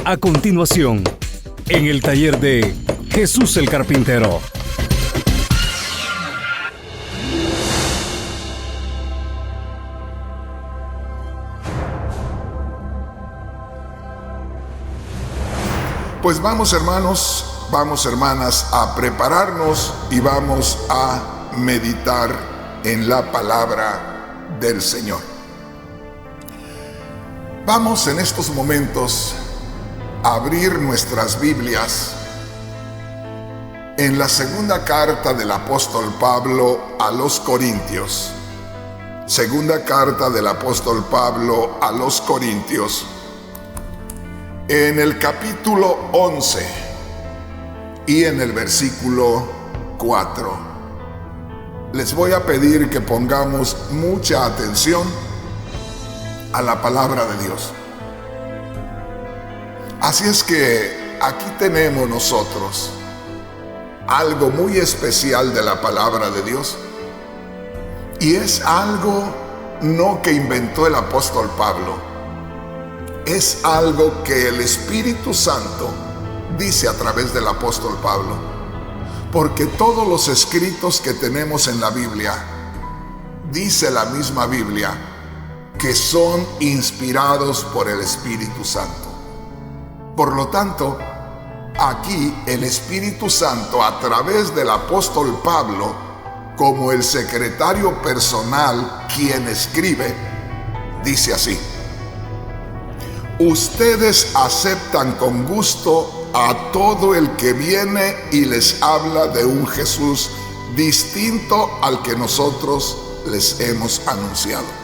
A continuación, en el taller de Jesús el Carpintero. Pues vamos, hermanos, vamos, hermanas, a prepararnos y vamos a meditar en la palabra del Señor. Vamos en estos momentos a abrir nuestras Biblias en la segunda carta del apóstol Pablo a los Corintios. Segunda carta del apóstol Pablo a los Corintios. En el capítulo 11 y en el versículo 4. Les voy a pedir que pongamos mucha atención a la palabra de Dios. Así es que aquí tenemos nosotros algo muy especial de la palabra de Dios, y es algo no que inventó el apóstol Pablo. Es algo que el Espíritu Santo dice a través del apóstol Pablo, porque todos los escritos que tenemos en la Biblia, dice la misma Biblia, que son inspirados por el Espíritu Santo. Por lo tanto, aquí el Espíritu Santo, a través del apóstol Pablo, como el secretario personal, quien escribe, dice así: ustedes aceptan con gusto a todo el que viene y les habla de un Jesús distinto al que nosotros les hemos anunciado.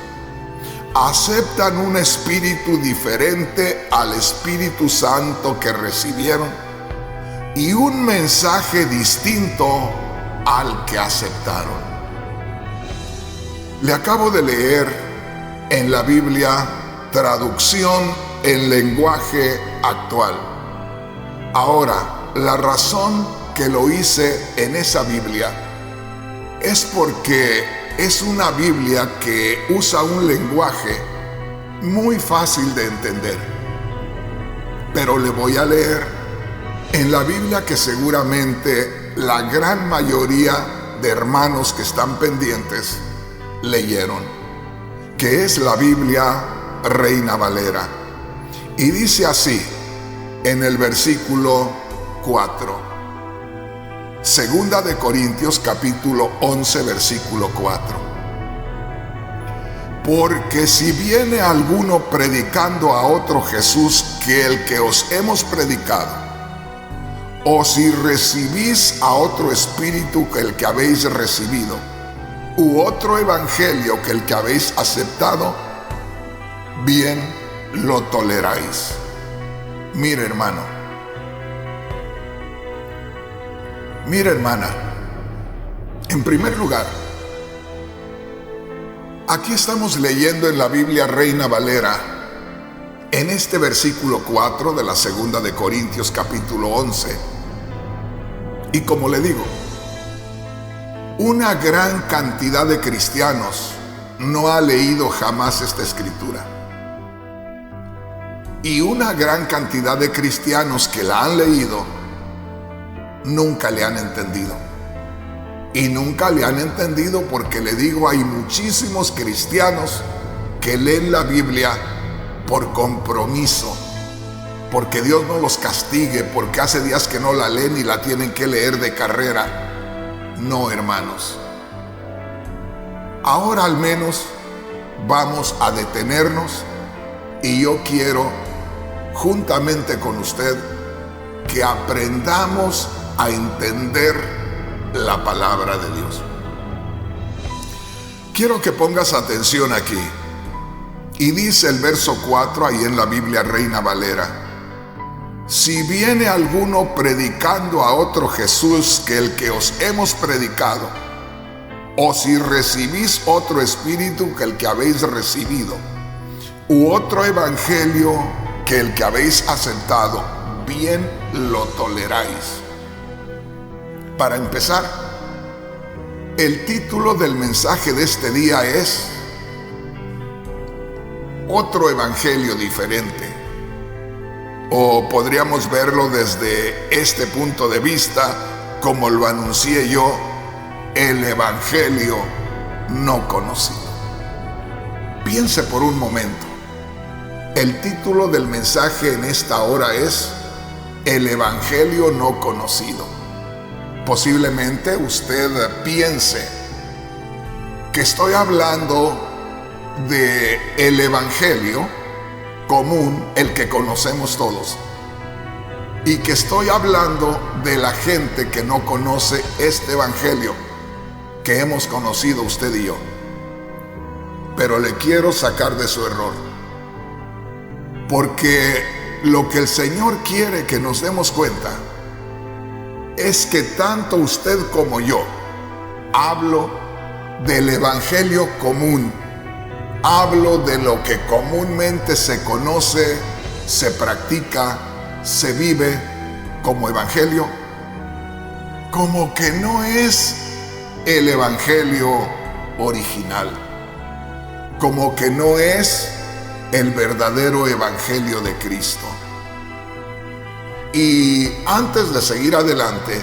Aceptan un espíritu diferente al Espíritu Santo que recibieron y un mensaje distinto al que aceptaron. Le acabo de leer en la Biblia traducción en lenguaje actual. Ahora, la razón que lo hice en esa Biblia es porque es una Biblia que usa un lenguaje muy fácil de entender. Pero le voy a leer en la Biblia que seguramente la gran mayoría de hermanos que están pendientes leyeron, que es la Biblia Reina Valera. Y dice así en el versículo 4. Segunda de Corintios capítulo 11 versículo 4. Porque si viene alguno predicando a otro Jesús que el que os hemos predicado, o si recibís a otro espíritu que el que habéis recibido, u otro evangelio que el que habéis aceptado, bien lo toleráis. Mire, hermano, mire, hermana, en primer lugar, aquí estamos leyendo en la Biblia Reina Valera, en este versículo 4 de la segunda de Corintios capítulo 11, y como le digo, una gran cantidad de cristianos no ha leído jamás esta escritura. Y una gran cantidad de cristianos que la han leído nunca le han entendido. Y nunca le han entendido porque, le digo, hay muchísimos cristianos que leen la Biblia por compromiso, porque Dios no los castigue, porque hace días que no la leen y la tienen que leer de carrera. No, hermanos. Ahora al menos vamos a detenernos, y yo quiero, juntamente con usted, que aprendamos a entender la palabra de Dios. Quiero que pongas atención aquí. Y dice el verso 4 ahí en la Biblia Reina Valera: si viene alguno predicando a otro Jesús que el que os hemos predicado, o si recibís otro espíritu que el que habéis recibido, u otro evangelio que el que habéis aceptado, bien lo toleráis. Para empezar, el título del mensaje de este día es otro evangelio diferente. O podríamos verlo desde este punto de vista, como lo anuncié yo, el evangelio no conocido. Piense por un momento. El título del mensaje en esta hora es El evangelio no conocido. Posiblemente usted piense que estoy hablando de el evangelio común, el que conocemos todos, y que estoy hablando de la gente que no conoce este evangelio que hemos conocido usted y yo. Pero le quiero sacar de su error, porque lo que el Señor quiere que nos demos cuenta es que tanto usted como yo hablo del evangelio común. Hablo de lo que comúnmente se conoce, se practica, se vive como evangelio, como que no es el evangelio original, como que no es el verdadero evangelio de Cristo. Y antes de seguir adelante,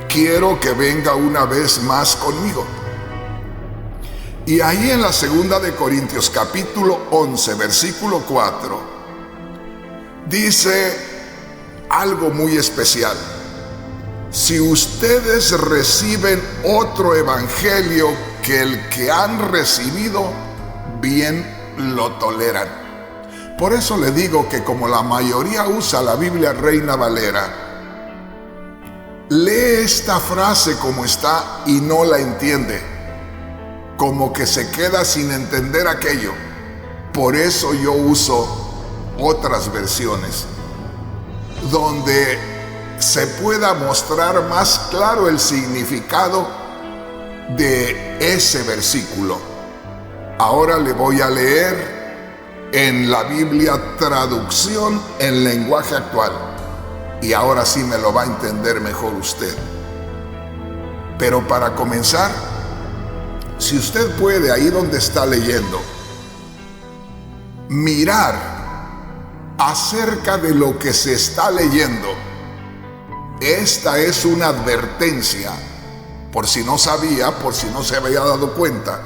quiero que venga una vez más conmigo. Y ahí en la segunda de Corintios capítulo 11, versículo 4, dice algo muy especial. Si ustedes reciben otro evangelio que el que han recibido, bien lo toleran. Por eso le digo que como la mayoría usa la Biblia Reina Valera, lee esta frase como está y no la entiende, como que se queda sin entender aquello. Por eso yo uso otras versiones, donde se pueda mostrar más claro el significado de ese versículo. Ahora le voy a leer en la Biblia traducción en lenguaje actual, y ahora sí me lo va a entender mejor usted. Pero para comenzar, si usted puede, ahí donde está leyendo, mirar acerca de lo que se está leyendo. Esta es una advertencia, por si no sabía, por si no se había dado cuenta.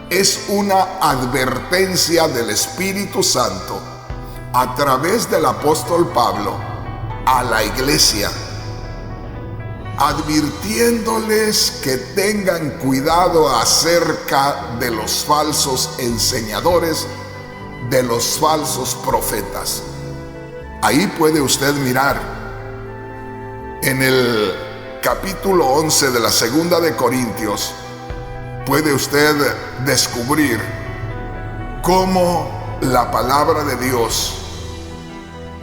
Es una advertencia del Espíritu Santo a través del apóstol Pablo a la iglesia, advirtiéndoles que tengan cuidado acerca de los falsos enseñadores, de los falsos profetas. Ahí puede usted mirar en el capítulo 11 de la segunda de Corintios, puede usted descubrir cómo la palabra de Dios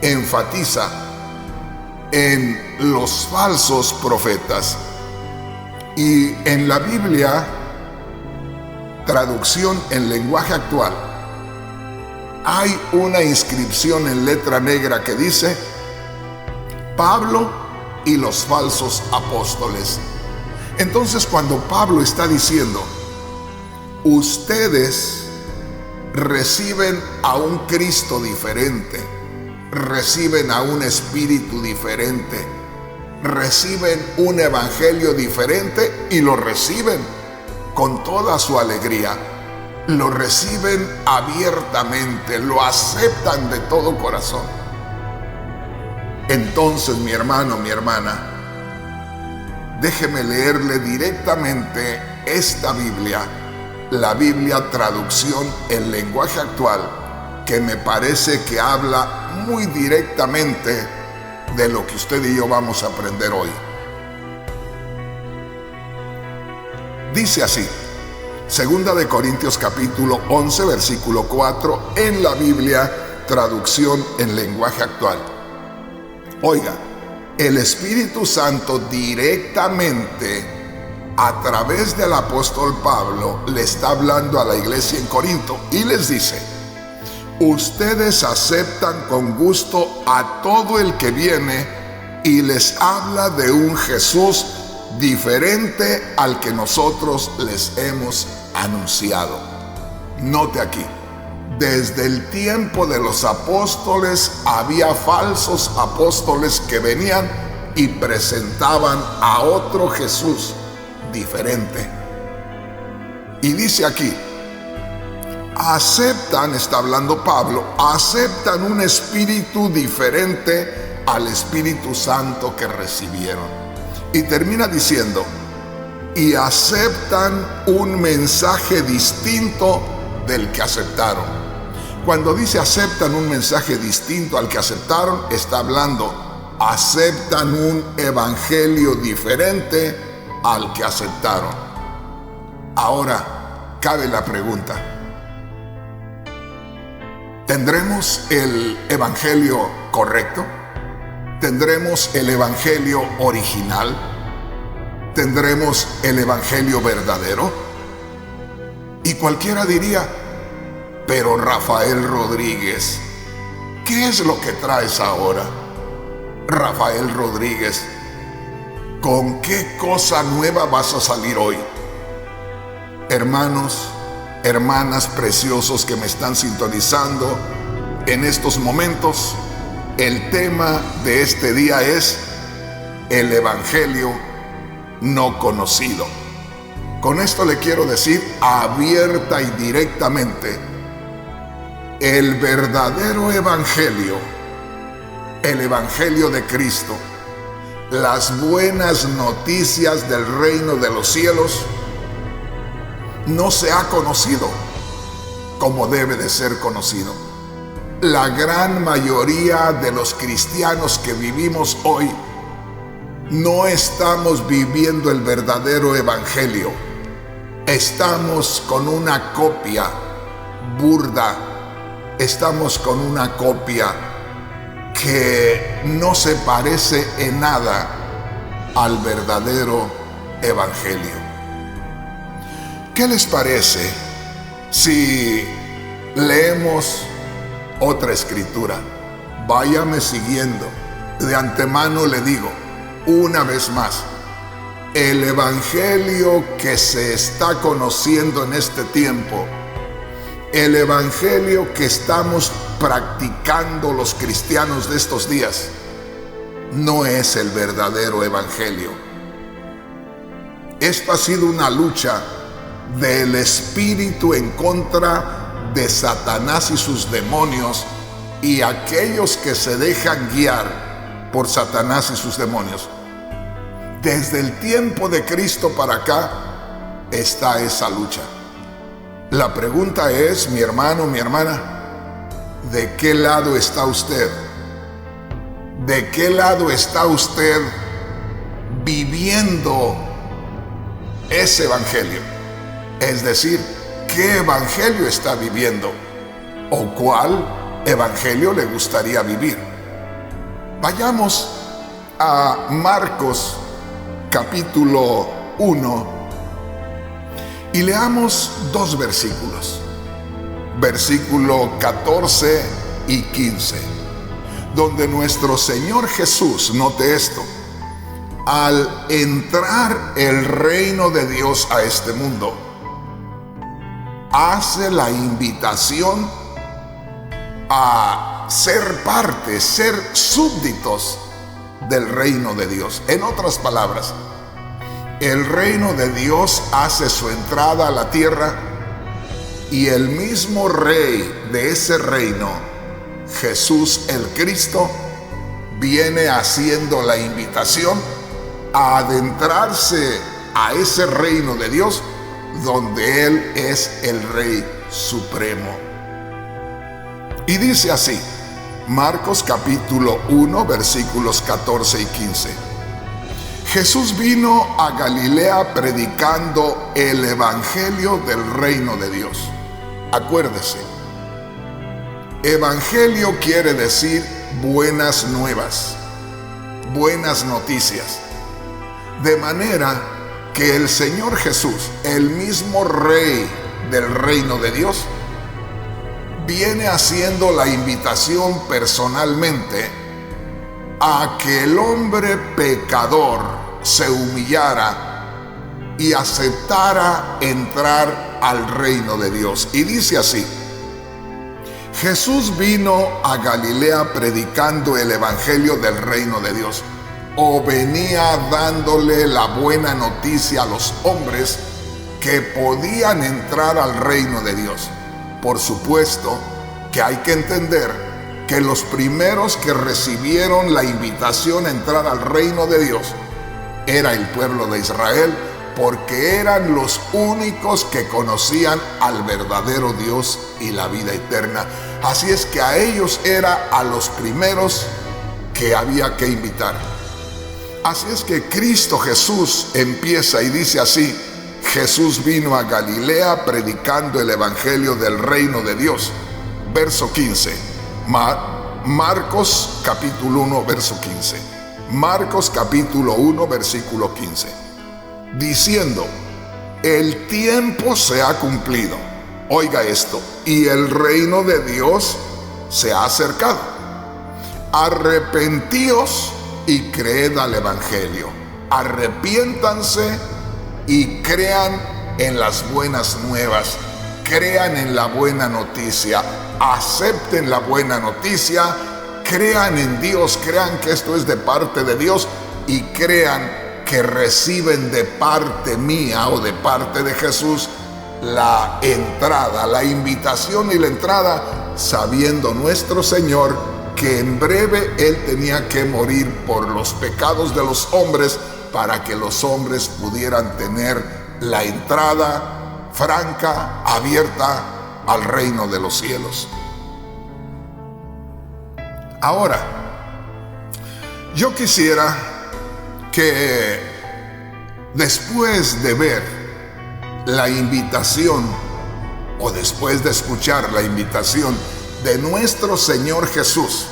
enfatiza en los falsos profetas. Y en la Biblia, traducción en lenguaje actual, hay una inscripción en letra negra que dice Pablo y los falsos apóstoles. Entonces, cuando Pablo está diciendo ustedes reciben a un Cristo diferente, reciben a un espíritu diferente, reciben un evangelio diferente, y lo reciben con toda su alegría, lo reciben abiertamente, lo aceptan de todo corazón. Entonces, mi hermano, mi hermana, déjeme leerle directamente esta Biblia, la Biblia traducción en lenguaje actual, que me parece que habla muy directamente de lo que usted y yo vamos a aprender hoy. Dice así, segunda de Corintios capítulo 11, versículo 4, en la Biblia traducción en lenguaje actual. Oiga, el Espíritu Santo directamente a través del apóstol Pablo le está hablando a la iglesia en Corinto y les dice: ustedes aceptan con gusto a todo el que viene y les habla de un Jesús diferente al que nosotros les hemos anunciado. Note aquí, Desde el tiempo de los apóstoles había falsos apóstoles que venían y presentaban a otro Jesús diferente. Y dice aquí, aceptan, está hablando Pablo, aceptan un espíritu diferente al Espíritu Santo que recibieron. Y termina diciendo, y aceptan un mensaje distinto del que aceptaron. Cuando dice aceptan un mensaje distinto al que aceptaron, está hablando, aceptan un evangelio diferente al que aceptaron. Ahora, cabe la pregunta, ¿tendremos el evangelio correcto? ¿Tendremos el evangelio original? ¿Tendremos el evangelio verdadero? Y cualquiera diría, pero Rafael Rodríguez, ¿qué es lo que traes ahora? Rafael Rodríguez, ¿con qué cosa nueva vas a salir hoy? Hermanos, hermanas preciosos que me están sintonizando en estos momentos, el tema de este día es el evangelio no conocido. Con esto le quiero decir abierta y directamente, el verdadero evangelio, el evangelio de Cristo, las buenas noticias del reino de los cielos, no se ha conocido como debe de ser conocido. La gran mayoría de los cristianos que vivimos hoy no estamos viviendo el verdadero evangelio. Estamos con una copia burda, estamos con una copia que no se parece en nada al verdadero evangelio. ¿Qué les parece si leemos otra escritura? Váyame siguiendo. De antemano le digo, una vez más, el evangelio que se está conociendo en este tiempo, el evangelio que estamos practicando los cristianos de estos días, no es el verdadero evangelio. Esto ha sido una lucha del espíritu en contra de Satanás y sus demonios y aquellos que se dejan guiar por Satanás y sus demonios. Desde el tiempo de Cristo para acá está esa lucha. La pregunta es, mi hermano, mi hermana, ¿de qué lado está usted? ¿De qué lado está usted viviendo ese evangelio? Es decir, ¿qué evangelio está viviendo? ¿O cuál evangelio le gustaría vivir? Vayamos a Marcos capítulo 1 y leamos dos versículos, versículo 14 y 15, donde nuestro Señor Jesús, note esto, al entrar el reino de Dios a este mundo, hace la invitación a ser parte, ser súbditos del reino de Dios. En otras palabras, el reino de Dios hace su entrada a la tierra y el mismo rey de ese reino, Jesús el Cristo, viene haciendo la invitación a adentrarse a ese reino de Dios donde Él es el Rey Supremo. Y dice así, Marcos capítulo 1, versículos 14 y 15. Jesús vino a Galilea predicando el evangelio del reino de Dios. Acuérdese, evangelio quiere decir buenas nuevas, buenas noticias. De manera que el Señor Jesús, el mismo Rey del reino de Dios, viene haciendo la invitación personalmente a que el hombre pecador se humillara y aceptara entrar al reino de Dios. Y dice así, Jesús vino a Galilea predicando el evangelio del reino de Dios, o venía dándole la buena noticia a los hombres que podían entrar al reino de Dios. Por supuesto que hay que entender que los primeros que recibieron la invitación a entrar al reino de Dios era el pueblo de Israel, porque eran los únicos que conocían al verdadero Dios y la vida eterna. Así es que a ellos era a los primeros que había que invitar. Así es que Cristo Jesús empieza y dice así: Jesús vino a Galilea predicando el evangelio del reino de Dios. Verso 15. Marcos capítulo 1, verso 15. Marcos capítulo 1, versículo 15. Diciendo: el tiempo se ha cumplido. Oiga esto: y el reino de Dios se ha acercado. Arrepentíos y creed al evangelio. Arrepiéntanse y crean en las buenas nuevas. Crean en la buena noticia. Acepten la buena noticia. Crean en Dios. Crean que esto es de parte de Dios. Y crean que reciben de parte mía o de parte de Jesús la entrada, la invitación y la entrada, sabiendo nuestro Señor que en breve Él tenía que morir por los pecados de los hombres para que los hombres pudieran tener la entrada franca, abierta al reino de los cielos. Ahora, yo quisiera que después de ver la invitación o después de escuchar la invitación de nuestro Señor Jesús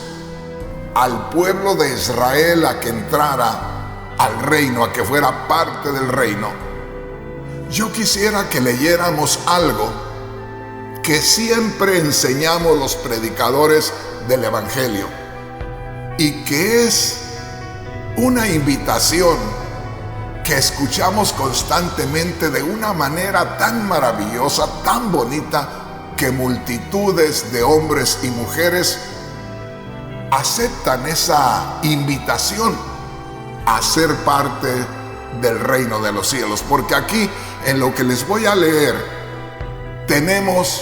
al pueblo de Israel a que entrara al reino, a que fuera parte del reino, yo quisiera que leyéramos algo que siempre enseñamos los predicadores del evangelio y que es una invitación que escuchamos constantemente de una manera tan maravillosa, tan bonita, que multitudes de hombres y mujeres aceptan esa invitación a ser parte del reino de los cielos. Porque aquí, en lo que les voy a leer, tenemos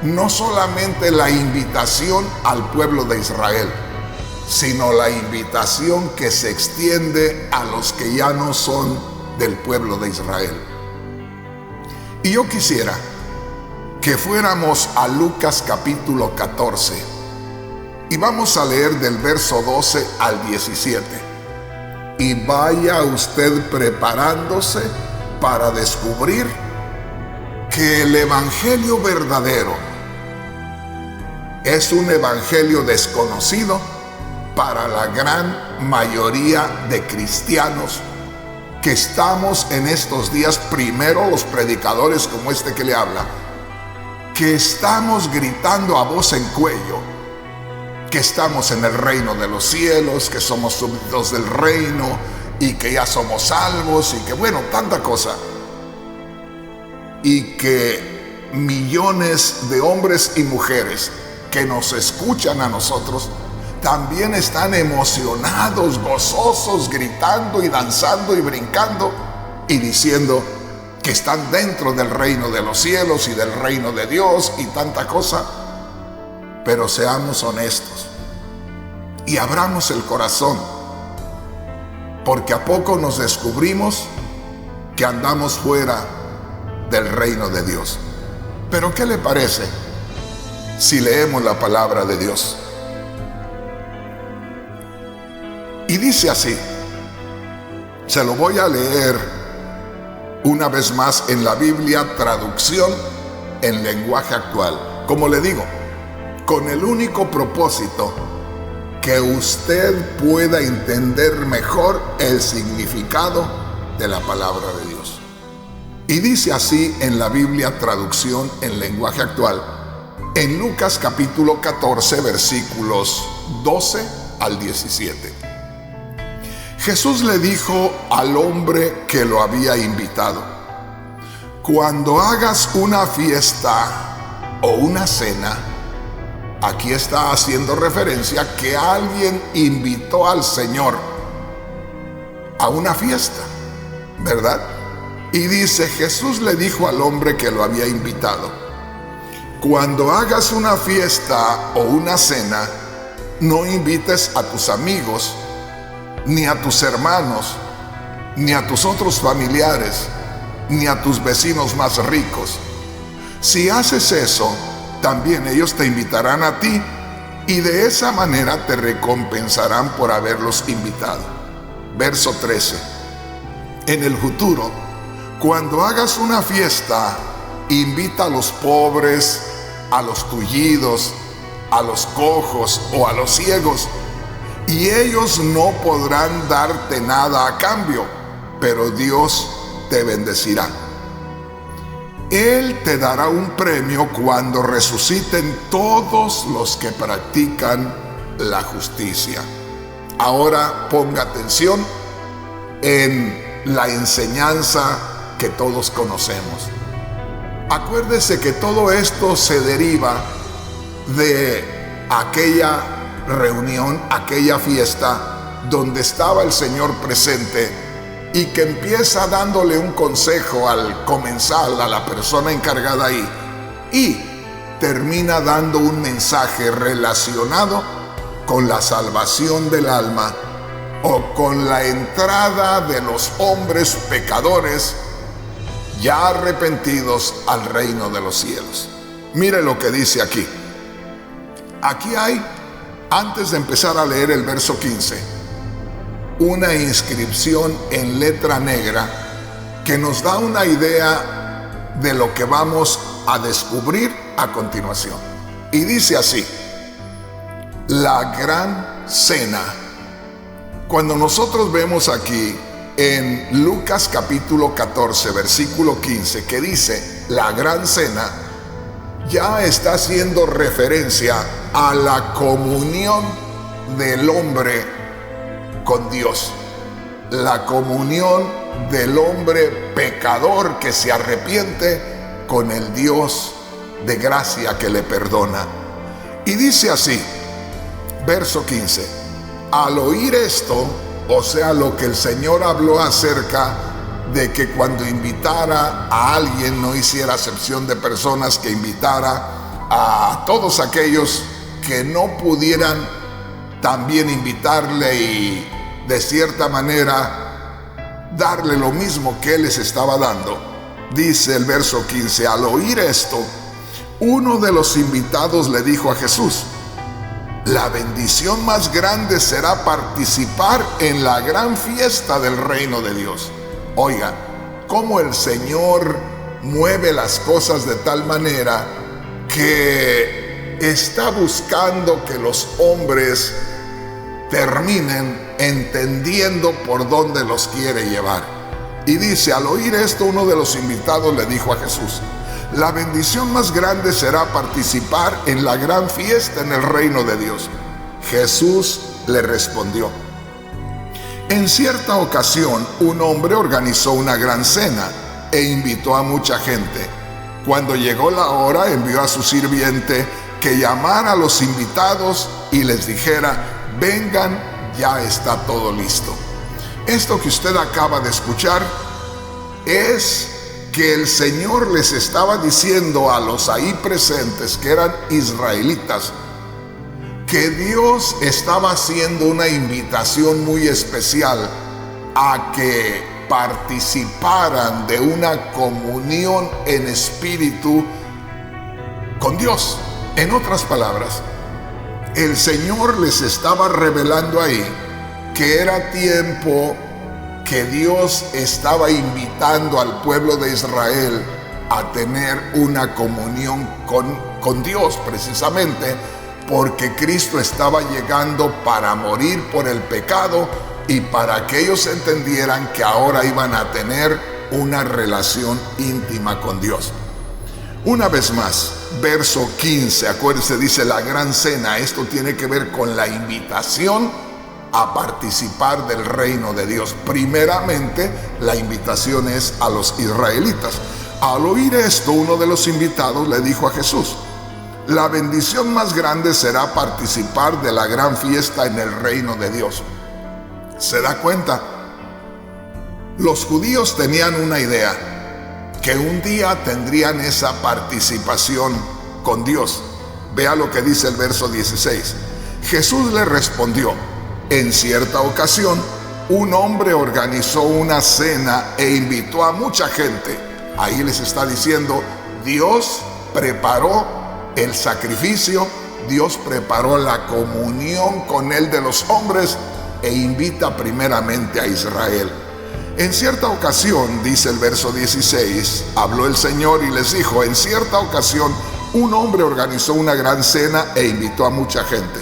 no solamente la invitación al pueblo de Israel, sino la invitación que se extiende a los que ya no son del pueblo de Israel. Y yo quisiera que fuéramos a Lucas capítulo 14 y vamos a leer del verso 12 al 17. Y vaya usted preparándose para descubrir que el evangelio verdadero es un evangelio desconocido para la gran mayoría de cristianos que estamos en estos días, primero los predicadores como este que le habla, que estamos gritando a voz en cuello que estamos en el reino de los cielos, que somos súbditos del reino y que ya somos salvos y que bueno, tanta cosa. Y que millones de hombres y mujeres que nos escuchan a nosotros también están emocionados, gozosos, gritando y danzando y brincando y diciendo que están dentro del reino de los cielos y del reino de Dios y tanta cosa. Pero seamos honestos y abramos el corazón, porque a poco nos descubrimos que andamos fuera del reino de Dios. Pero ¿qué le parece si leemos la palabra de Dios? Y dice así, se lo voy a leer una vez más en la Biblia, traducción en lenguaje actual. Como le digo, con el único propósito que usted pueda entender mejor el significado de la palabra de Dios. Y dice así en la Biblia, traducción en lenguaje actual, en Lucas capítulo 14, versículos 12 al 17. Jesús le dijo al hombre que lo había invitado: cuando hagas una fiesta o una cena, aquí está haciendo referencia que alguien invitó al Señor a una fiesta, ¿verdad? Y dice, Jesús le dijo al hombre que lo había invitado: cuando hagas una fiesta o una cena, no invites a tus amigos, ni a tus hermanos, ni a tus otros familiares, ni a tus vecinos más ricos. Si haces eso, también ellos te invitarán a ti, y de esa manera te recompensarán por haberlos invitado. Verso 13. En el futuro, cuando hagas una fiesta, invita a los pobres, a los tullidos, a los cojos o a los ciegos, y ellos no podrán darte nada a cambio, pero Dios te bendecirá. Él te dará un premio cuando resuciten todos los que practican la justicia. Ahora ponga atención en la enseñanza que todos conocemos. Acuérdese que todo esto se deriva de aquella reunión, aquella fiesta donde estaba el Señor presente, y que empieza dándole un consejo al comensal, a la persona encargada ahí, y termina dando un mensaje relacionado con la salvación del alma o con la entrada de los hombres pecadores ya arrepentidos al reino de los cielos. Mire lo que dice aquí. Aquí hay, antes de empezar a leer el verso 15, una inscripción en letra negra que nos da una idea de lo que vamos a descubrir a continuación. Y dice así: la gran cena. Cuando nosotros vemos aquí en Lucas capítulo 14, versículo 15, que dice la gran cena, ya está haciendo referencia a la comunión del hombre con Dios, la comunión del hombre pecador que se arrepiente con el Dios de gracia que le perdona. Y dice así, verso 15: al oír esto, o sea, lo que el Señor habló acerca de que cuando invitara a alguien no hiciera acepción de personas, que invitara a todos aquellos que no pudieran también invitarle y de cierta manera darle lo mismo que él les estaba dando. Dice el verso 15: al oír esto, uno de los invitados le dijo a Jesús: la bendición más grande será participar en la gran fiesta del reino de Dios. Oiga, cómo el Señor mueve las cosas de tal manera que está buscando que los hombres terminen entendiendo por dónde los quiere llevar. Y dice, al oír esto, uno de los invitados le dijo a Jesús: la bendición más grande será participar en la gran fiesta en el reino de Dios. Jesús le respondió: en cierta ocasión, un hombre organizó una gran cena e invitó a mucha gente. Cuando llegó la hora, envió a su sirviente que llamara a los invitados y les dijera: vengan, ya está todo listo. Esto que usted acaba de escuchar es que el Señor les estaba diciendo a los ahí presentes, que eran israelitas, que Dios estaba haciendo una invitación muy especial a que participaran de una comunión en espíritu con Dios. En otras palabras, el Señor les estaba revelando ahí que era tiempo que Dios estaba invitando al pueblo de Israel a tener una comunión con Dios, precisamente porque Cristo estaba llegando para morir por el pecado y para que ellos entendieran que ahora iban a tener una relación íntima con Dios. Una vez más, verso 15, acuérdense, dice la gran cena. Esto tiene que ver con la invitación a participar del reino de Dios. Primeramente, la invitación es a los israelitas. Al oír esto, uno de los invitados le dijo a Jesús: La bendición más grande será participar de la gran fiesta en el reino de Dios. ¿Se da cuenta? Los judíos tenían una idea, que un día tendrían esa participación con Dios. Vea lo que dice el verso 16. Jesús le respondió: en cierta ocasión, un hombre organizó una cena e invitó a mucha gente. Ahí les está diciendo, Dios preparó el sacrificio, Dios preparó la comunión con él de los hombres e invita primeramente a Israel. En cierta ocasión, dice el verso 16, habló el Señor y les dijo: en cierta ocasión un hombre organizó una gran cena e invitó a mucha gente.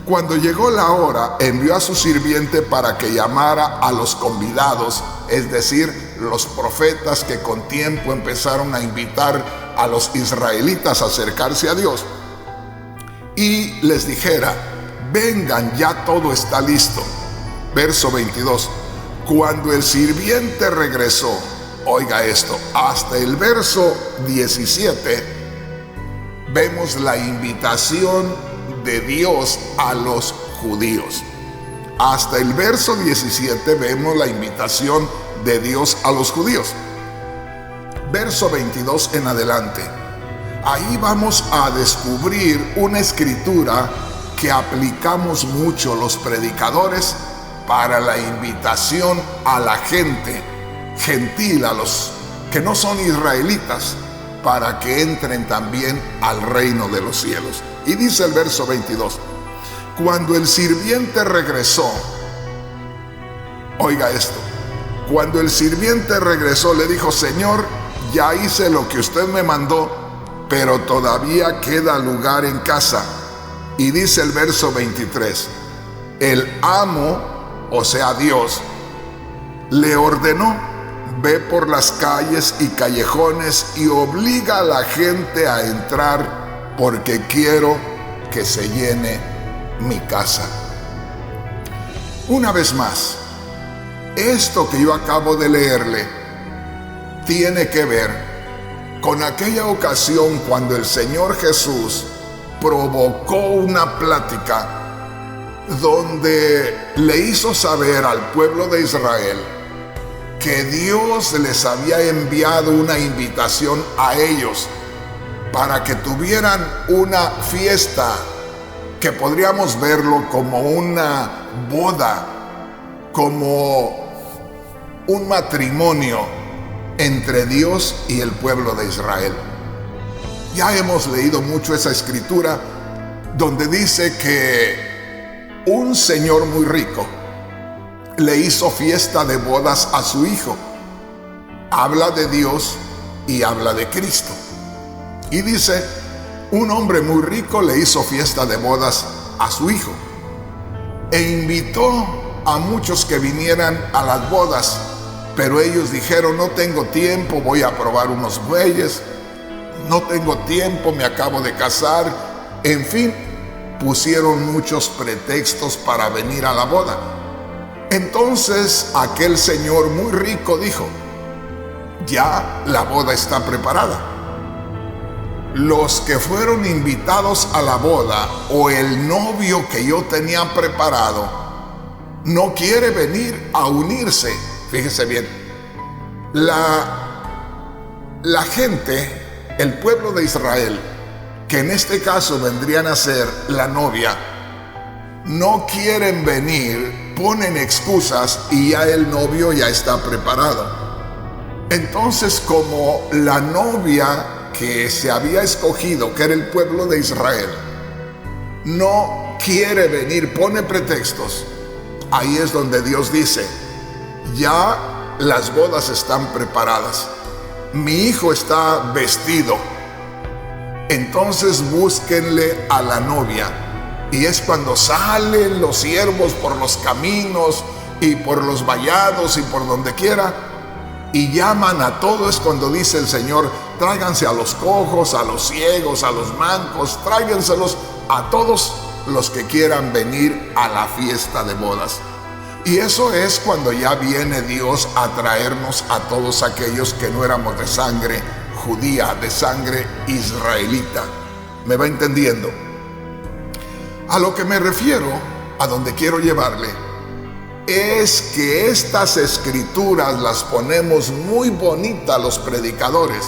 Cuando llegó la hora, envió a su sirviente para que llamara a los convidados, es decir, los profetas que con tiempo empezaron a invitar a los israelitas a acercarse a Dios, y les dijera: vengan, ya todo está listo. Verso 22. Cuando el sirviente regresó, oiga esto, hasta el verso 17, vemos la invitación de Dios a los judíos. Hasta el verso 17 vemos la invitación de Dios a los judíos. Verso 22 en adelante, ahí vamos a descubrir una escritura que aplicamos mucho los predicadores para la invitación a la gente gentil, a los que no son israelitas, para que entren también al reino de los cielos. Y dice el verso 22, cuando el sirviente regresó, oiga esto, cuando el sirviente regresó le dijo: Señor, ya hice lo que usted me mandó, pero todavía queda lugar en casa. Y dice el verso 23, el amo, o sea Dios, le ordenó: ve por las calles y callejones y obliga a la gente a entrar, porque quiero que se llene mi casa. Una vez más, esto que yo acabo de leerle tiene que ver con aquella ocasión cuando el Señor Jesús provocó una plática donde le hizo saber al pueblo de Israel que Dios les había enviado una invitación a ellos para que tuvieran una fiesta que podríamos verlo como una boda, como un matrimonio entre Dios y el pueblo de Israel. Ya hemos leído mucho esa escritura donde dice que un señor muy rico le hizo fiesta de bodas a su hijo. Habla de Dios y habla de Cristo. Y dice, un hombre muy rico le hizo fiesta de bodas a su hijo e invitó a muchos que vinieran a las bodas, pero ellos dijeron: no tengo tiempo, voy a probar unos bueyes, no tengo tiempo, me acabo de casar. En fin, pusieron muchos pretextos para venir a la boda. Entonces aquel señor muy rico dijo: ya la boda está preparada. Los que fueron invitados a la boda, o el novio que yo tenía preparado, no quiere venir a unirse. Fíjese bien, la gente, el pueblo de Israel, que en este caso vendrían a ser la novia, no quieren venir, ponen excusas y ya el novio ya está preparado. Entonces, como la novia que se había escogido, que era el pueblo de Israel, no quiere venir, pone pretextos, ahí es donde Dios dice: ya las bodas están preparadas, mi hijo está vestido, entonces búsquenle a la novia. Y es cuando salen los siervos por los caminos y por los vallados y por donde quiera, y llaman a todos. Es cuando dice el Señor: tráiganse a los cojos, a los ciegos, a los mancos, tráiganselos a todos los que quieran venir a la fiesta de bodas. Y eso es cuando ya viene Dios a traernos a todos aquellos que no éramos de sangre judía, de sangre israelita. ¿Me va entendiendo? A lo que me refiero, a donde quiero llevarle, es que estas escrituras las ponemos muy bonitas los predicadores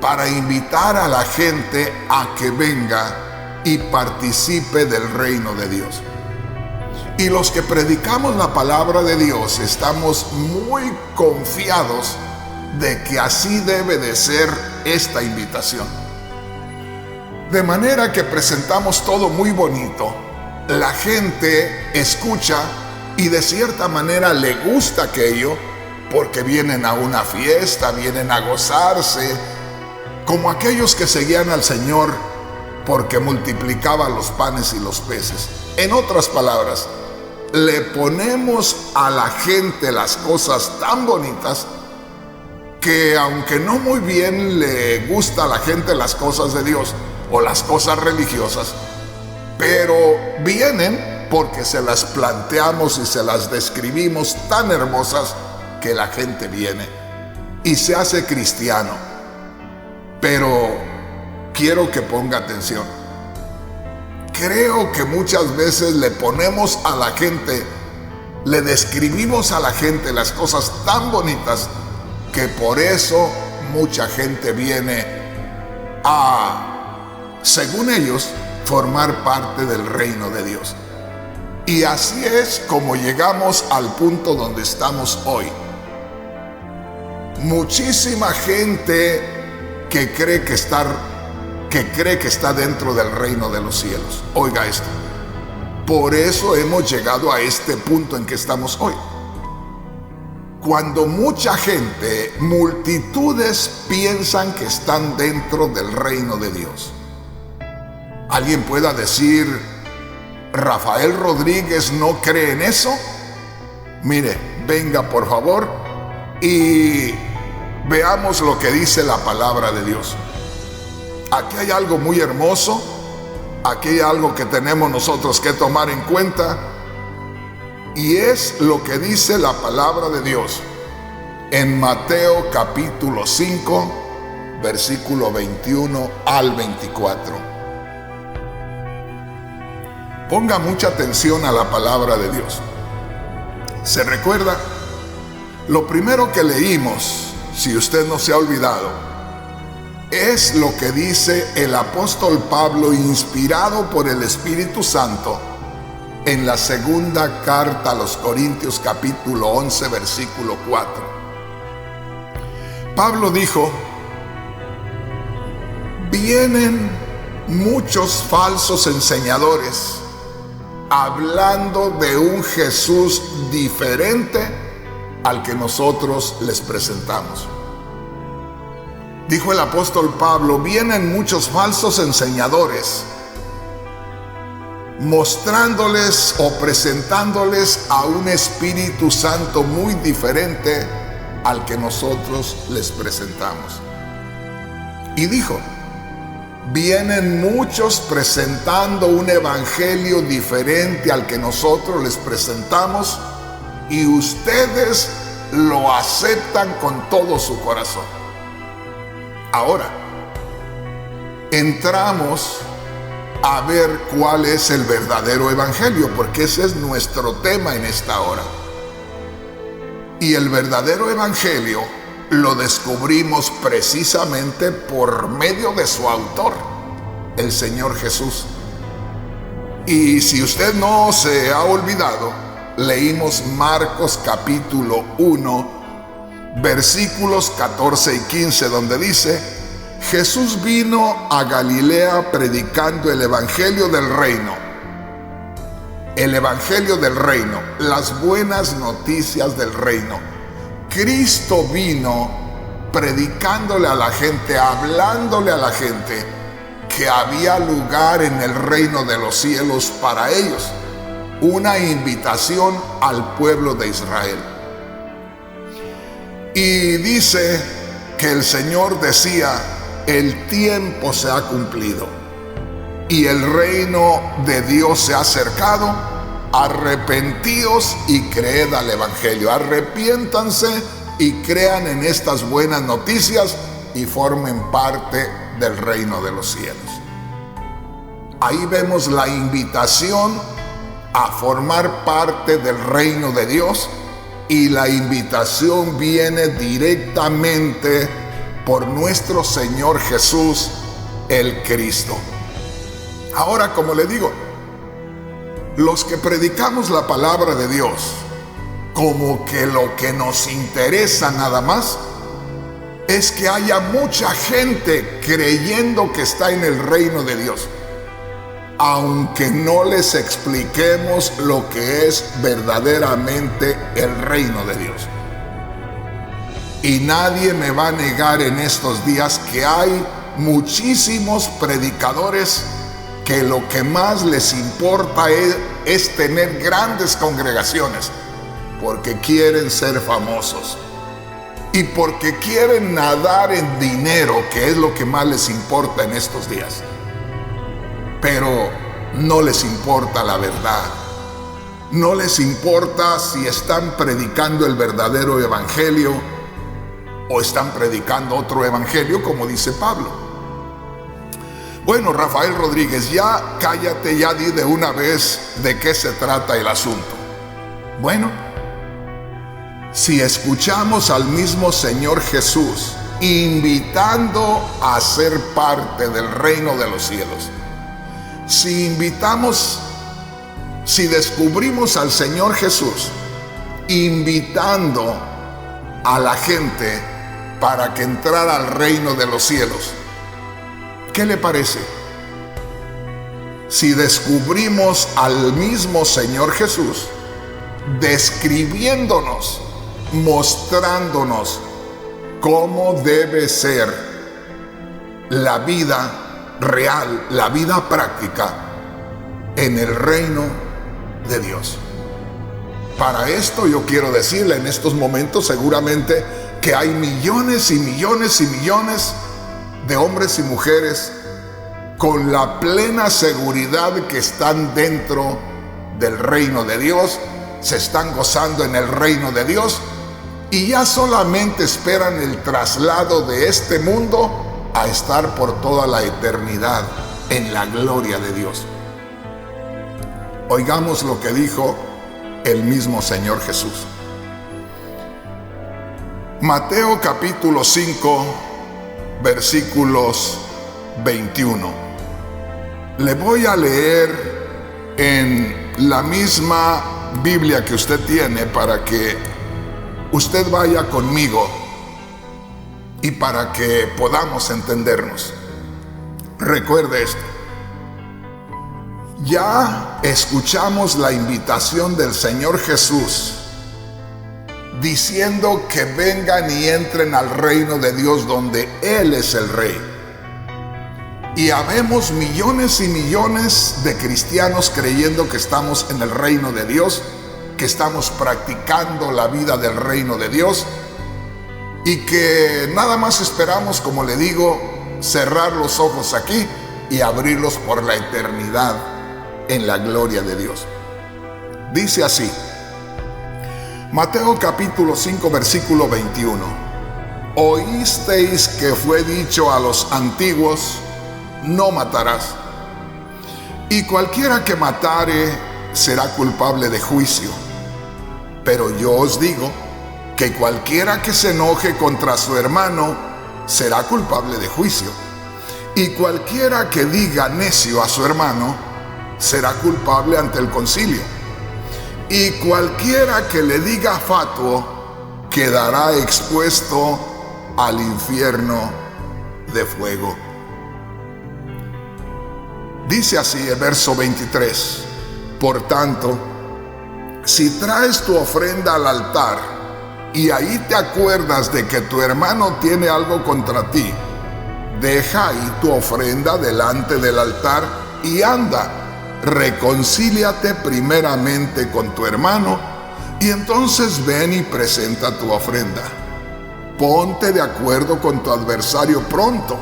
para invitar a la gente a que venga y participe del reino de Dios. Y los que predicamos la palabra de Dios estamos muy confiados de que así debe de ser esta invitación. De manera que presentamos todo muy bonito. La gente escucha y de cierta manera le gusta aquello porque vienen a una fiesta, vienen a gozarse, como aquellos que seguían al Señor porque multiplicaba los panes y los peces. En otras palabras, le ponemos a la gente las cosas tan bonitas que aunque no muy bien le gusta a la gente las cosas de Dios o las cosas religiosas, pero vienen porque se las planteamos y se las describimos tan hermosas que la gente viene y se hace cristiano. Pero quiero que ponga atención. Creo que muchas veces le ponemos a la gente, le describimos a la gente las cosas tan bonitas que por eso mucha gente viene a, según ellos, formar parte del reino de Dios. Y así es como llegamos al punto donde estamos hoy. Muchísima gente que cree que está dentro del reino de los cielos. Oiga esto. Por eso hemos llegado a este punto en que estamos hoy. Cuando mucha gente, multitudes piensan que están dentro del reino de Dios. ¿Alguien pueda decir, Rafael Rodríguez no cree en eso? Mire, venga por favor y veamos lo que dice la palabra de Dios. Aquí hay algo muy hermoso, aquí hay algo que tenemos nosotros que tomar en cuenta, y es lo que dice la palabra de Dios en Mateo capítulo 5, versículo 21 al 24. Ponga mucha atención a la palabra de Dios. ¿Se recuerda? Lo primero que leímos, si usted no se ha olvidado, es lo que dice el apóstol Pablo, inspirado por el Espíritu Santo, en la segunda carta a los Corintios capítulo 11 versículo 4. Pablo dijo: vienen muchos falsos enseñadores hablando de un Jesús diferente al que nosotros les presentamos. Dijo el apóstol Pablo, vienen muchos falsos enseñadores mostrándoles o presentándoles a un Espíritu Santo muy diferente al que nosotros les presentamos. Y dijo, vienen muchos presentando un evangelio diferente al que nosotros les presentamos y ustedes lo aceptan con todo su corazón. Ahora, entramos a ver cuál es el verdadero evangelio, porque ese es nuestro tema en esta hora. Y el verdadero evangelio lo descubrimos precisamente por medio de su autor, el Señor Jesús. Y si usted no se ha olvidado, leímos Marcos capítulo 1, versículos 14 y 15, donde dice: Jesús vino a Galilea predicando el evangelio del reino. El evangelio del reino, las buenas noticias del reino. Cristo vino predicándole a la gente, hablándole a la gente que había lugar en el reino de los cielos para ellos. Una invitación al pueblo de Israel. Y dice que el Señor decía: el tiempo se ha cumplido y el reino de Dios se ha acercado. Arrepentíos y creed al evangelio. Arrepiéntanse y crean en estas buenas noticias y formen parte del reino de los cielos. Ahí vemos la invitación a formar parte del reino de Dios, y la invitación viene directamente por nuestro Señor Jesús, el Cristo. Ahora, como le digo, los que predicamos la palabra de Dios, como que lo que nos interesa nada más es que haya mucha gente creyendo que está en el reino de Dios, aunque no les expliquemos lo que es verdaderamente el reino de Dios. Y nadie me va a negar en estos días que hay muchísimos predicadores que lo que más les importa es tener grandes congregaciones, porque quieren ser famosos y porque quieren nadar en dinero, que es lo que más les importa en estos días. Pero no les importa la verdad. No les importa si están predicando el verdadero evangelio o están predicando otro evangelio, como dice Pablo. Bueno, Rafael Rodríguez, ya cállate, ya di de una vez de qué se trata el asunto. Bueno, si escuchamos al mismo Señor Jesús invitando a ser parte del reino de los cielos, si descubrimos al Señor Jesús invitando a la gente para que entrara al reino de los cielos, ¿qué le parece? Si descubrimos al mismo Señor Jesús describiéndonos, mostrándonos cómo debe ser la vida real, la vida práctica en el reino de Dios. Para esto yo quiero decirle, en estos momentos seguramente que hay millones y millones y millones de hombres y mujeres con la plena seguridad que están dentro del reino de Dios, se están gozando en el reino de Dios y ya solamente esperan el traslado de este mundo a estar por toda la eternidad en la gloria de Dios. Oigamos lo que dijo el mismo Señor Jesús. Mateo capítulo 5, versículos 21. Le voy a leer en la misma Biblia que usted tiene para que usted vaya conmigo y para que podamos entendernos. Recuerde esto. Ya escuchamos la invitación del Señor Jesús diciendo que vengan y entren al reino de Dios donde Él es el Rey. Y habemos millones y millones de cristianos creyendo que estamos en el reino de Dios, que estamos practicando la vida del reino de Dios y que nada más esperamos, como le digo, cerrar los ojos aquí y abrirlos por la eternidad en la gloria de Dios. Dice así, Mateo capítulo 5, versículo 21. Oísteis que fue dicho a los antiguos, no matarás, y cualquiera que matare será culpable de juicio. Pero yo os digo que cualquiera que se enoje contra su hermano será culpable de juicio, y cualquiera que diga necio a su hermano será culpable ante el concilio, y cualquiera que le diga fatuo quedará expuesto al infierno de fuego. Dice así el verso 23. Por tanto, si traes tu ofrenda al altar y ahí te acuerdas de que tu hermano tiene algo contra ti, deja ahí tu ofrenda delante del altar y anda, reconcíliate primeramente con tu hermano y entonces ven y presenta tu ofrenda. Ponte de acuerdo con tu adversario pronto,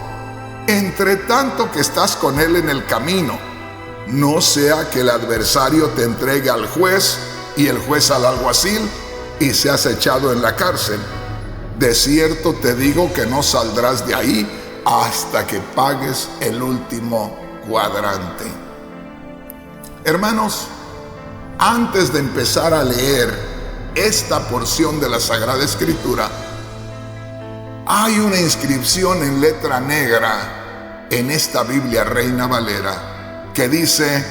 entre tanto que estás con él en el camino, no sea que el adversario te entregue al juez y el juez al alguacil y seas echado en la cárcel. De cierto te digo que no saldrás de ahí hasta que pagues el último cuadrante. Hermanos, antes de empezar a leer esta porción de la Sagrada Escritura, hay una inscripción en letra negra en esta Biblia Reina Valera que dice: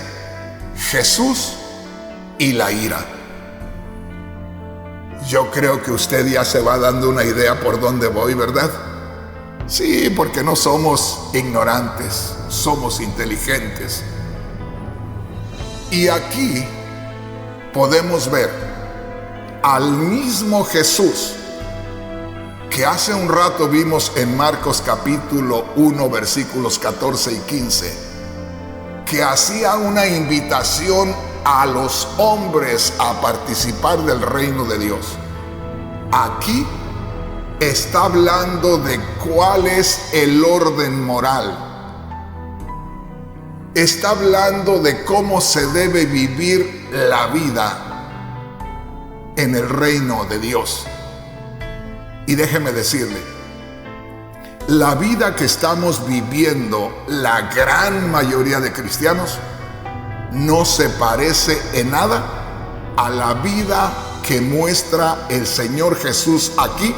Jesús y la ira. Yo creo que usted ya se va dando una idea por dónde voy, ¿verdad? Sí, porque no somos ignorantes, somos inteligentes. Y aquí podemos ver al mismo Jesús que hace un rato vimos en Marcos capítulo 1, versículos 14 y 15, que hacía una invitación a los hombres a participar del reino de Dios. Aquí está hablando de cuál es el orden moral. Está hablando de cómo se debe vivir la vida en el reino de Dios. Y déjeme decirle, la vida que estamos viviendo, la gran mayoría de cristianos, no se parece en nada a la vida que muestra el Señor Jesús aquí,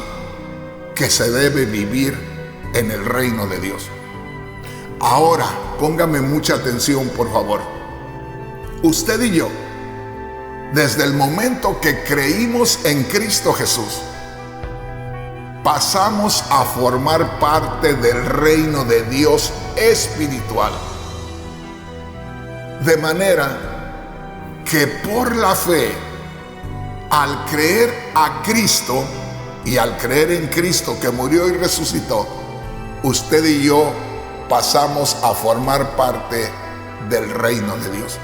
que se debe vivir en el reino de Dios. Ahora, póngame mucha atención, por favor. Usted y yo, desde el momento que creímos en Cristo Jesús, pasamos a formar parte del reino de Dios espiritual. De manera que por la fe, al creer a Cristo y al creer en Cristo que murió y resucitó, usted y yo pasamos a formar parte del reino de Dios.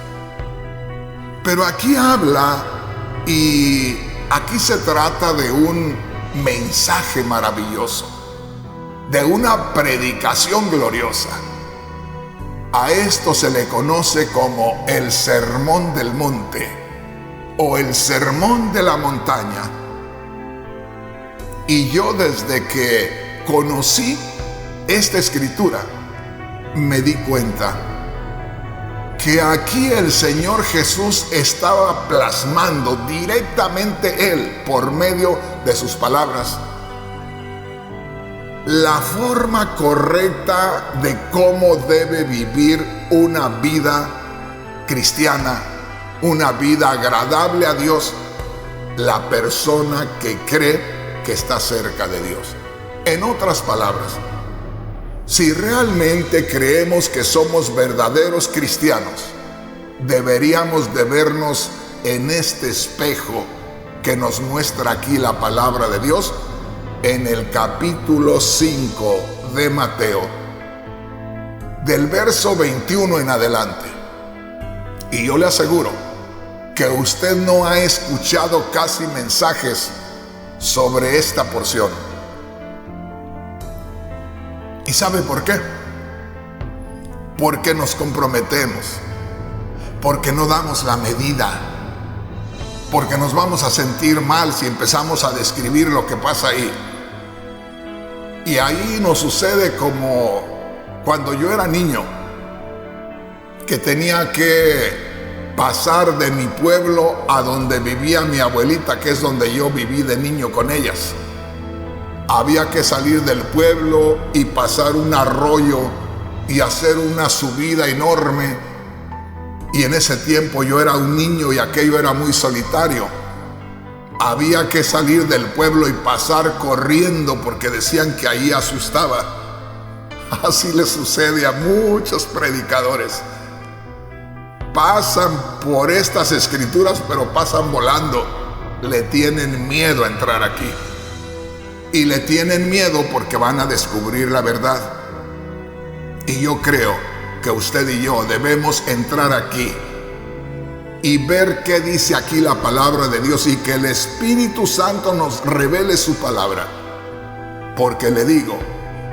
Pero aquí habla, y aquí se trata de un mensaje maravilloso, de una predicación gloriosa. A esto se le conoce como el Sermón del Monte o el Sermón de la Montaña. Y yo, desde que conocí esta escritura, me di cuenta que aquí el Señor Jesús estaba plasmando directamente Él, por medio de sus palabras, la forma correcta de cómo debe vivir una vida cristiana, una vida agradable a Dios, la persona que cree que está cerca de Dios. En otras palabras, si realmente creemos que somos verdaderos cristianos, deberíamos de vernos en este espejo que nos muestra aquí la palabra de Dios en el capítulo 5 de Mateo, del verso 21 en adelante. Y yo le aseguro que usted no ha escuchado casi mensajes sobre esta porción. ¿Y sabe por qué? Porque nos comprometemos, porque no damos la medida, porque nos vamos a sentir mal si empezamos a describir lo que pasa ahí. Y ahí nos sucede como cuando yo era niño, que tenía que pasar de mi pueblo a donde vivía mi abuelita, que es donde yo viví de niño con ellas. Había que salir del pueblo y pasar un arroyo y hacer una subida enorme. Y en ese tiempo yo era un niño y aquello era muy solitario. Había que salir del pueblo y pasar corriendo porque decían que ahí asustaba. Así le sucede a muchos predicadores. Pasan por estas escrituras, pero pasan volando. Le tienen miedo a entrar aquí. Y le tienen miedo porque van a descubrir la verdad. Y yo creo que usted y yo debemos entrar aquí y ver qué dice aquí la palabra de Dios, y que el Espíritu Santo nos revele su palabra. Porque le digo,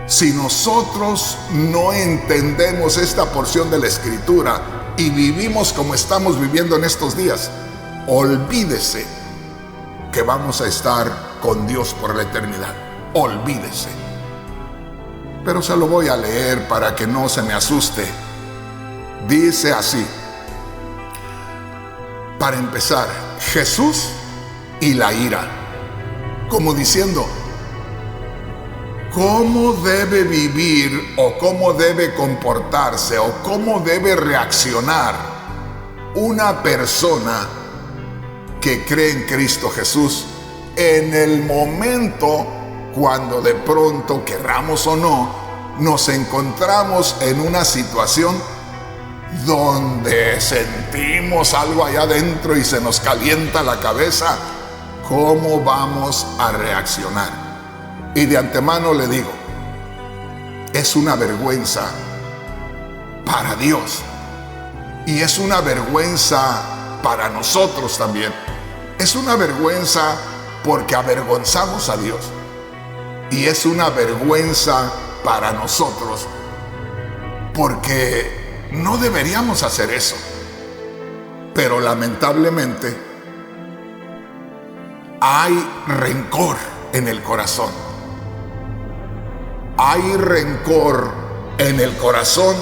si nosotros no entendemos esta porción de la Escritura y vivimos como estamos viviendo en estos días, olvídese que vamos a estar con Dios por la eternidad. Olvídese. Pero se lo voy a leer para que no se me asuste. Dice así, para empezar, Jesús y la ira, como diciendo, ¿cómo debe vivir o cómo debe comportarse o cómo debe reaccionar una persona que cree en Cristo Jesús en el momento cuando de pronto, querramos o no, nos encontramos en una situación donde sentimos algo allá adentro y se nos calienta la cabeza? ¿Cómo vamos a reaccionar? Y de antemano le digo, es una vergüenza para Dios y es una vergüenza para nosotros también. Es una vergüenza porque avergonzamos a Dios y es una vergüenza para nosotros porque no deberíamos hacer eso. Pero lamentablemente hay rencor en el corazón. Hay rencor en el corazón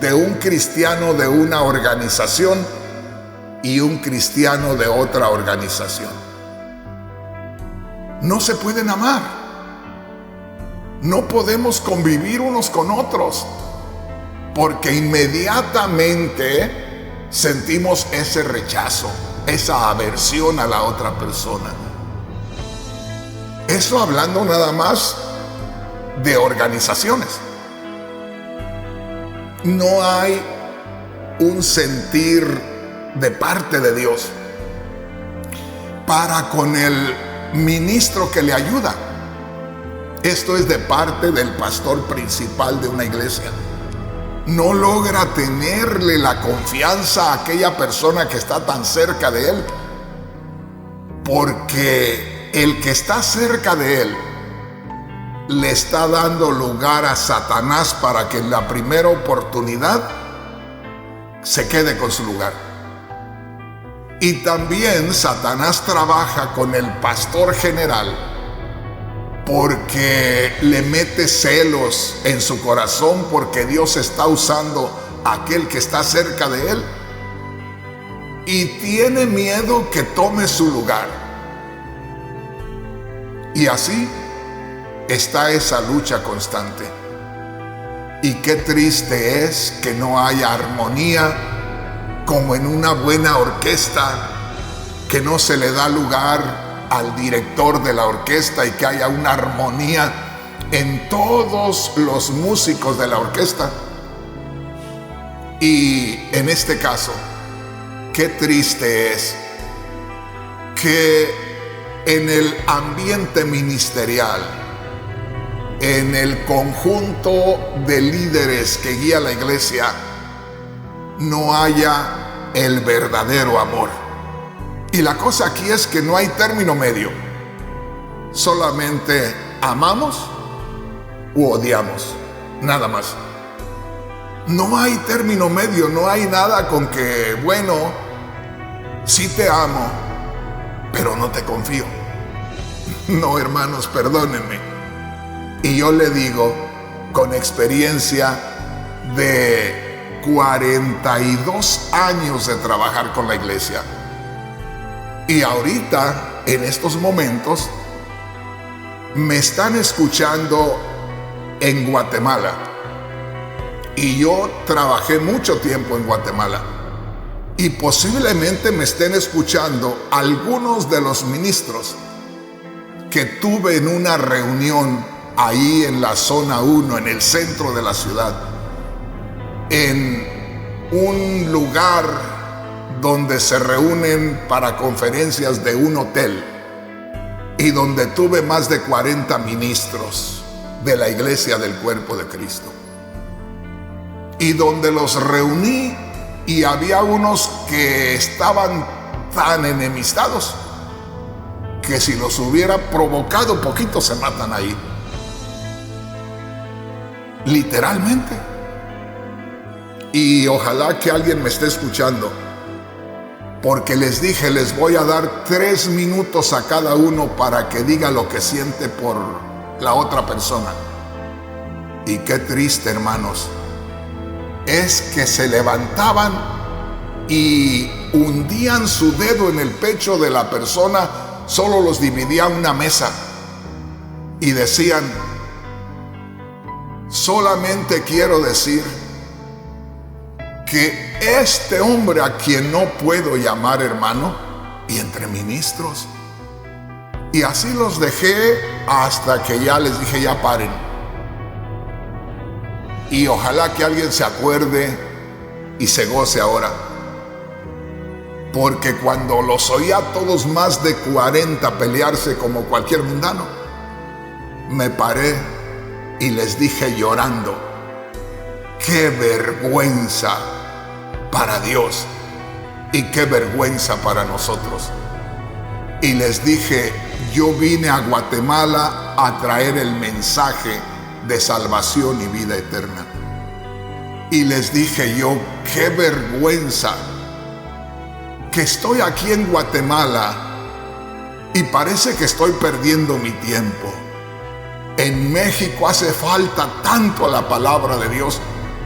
de un cristiano de una organización y un cristiano de otra organización. No se pueden amar. No podemos convivir unos con otros, porque inmediatamente sentimos ese rechazo, esa aversión a la otra persona. Eso hablando nada más de organizaciones. No hay un sentir de parte de Dios para con el ministro que le ayuda. Esto es de parte del pastor principal de una iglesia. No logra tenerle la confianza a aquella persona que está tan cerca de él, porque el que está cerca de él le está dando lugar a Satanás para que en la primera oportunidad se quede con su lugar. Y también Satanás trabaja con el pastor general porque le mete celos en su corazón porque Dios está usando a aquel que está cerca de él y tiene miedo que tome su lugar. Y así está esa lucha constante. Y qué triste es que no haya armonía como en una buena orquesta, que no se le da lugar al director de la orquesta y que haya una armonía en todos los músicos de la orquesta. Y en este caso, qué triste es que en el ambiente ministerial, en el conjunto de líderes que guía la iglesia, no haya el verdadero amor. Y la cosa aquí es que no hay término medio. Solamente amamos u odiamos, nada más. No hay término medio, no hay nada con que, bueno, sí te amo, pero no te confío. No, hermanos, perdónenme. Y yo le digo, con experiencia de 42 años de trabajar con la iglesia, y ahorita, en estos momentos, me están escuchando en Guatemala. Y yo trabajé mucho tiempo en Guatemala. Y posiblemente me estén escuchando algunos de los ministros que tuve en una reunión ahí en la zona 1, en el centro de la ciudad, en un lugar donde se reúnen para conferencias de un hotel y donde tuve más de 40 ministros de la iglesia del cuerpo de Cristo, y donde los reuní y había unos que estaban tan enemistados que si los hubiera provocado poquito se matan ahí, literalmente. Y ojalá que alguien me esté escuchando, porque les dije, les voy a dar 3 minutos a cada uno para que diga lo que siente por la otra persona. Y qué triste, hermanos, es que se levantaban y hundían su dedo en el pecho de la persona, solo los dividía una mesa, y decían: solamente quiero decir que este hombre, a quien no puedo llamar hermano, y entre ministros. Y así los dejé hasta que ya les dije: ya paren. Y ojalá que alguien se acuerde y se goce ahora, porque cuando los oía a todos, más de 40, pelearse como cualquier mundano, me paré y les dije llorando: qué vergüenza para Dios y qué vergüenza para nosotros. Y les dije: yo vine a Guatemala a traer el mensaje de salvación y vida eterna. Y les dije yo: qué vergüenza que estoy aquí en Guatemala y parece que estoy perdiendo mi tiempo. En México hace falta tanto la palabra de Dios,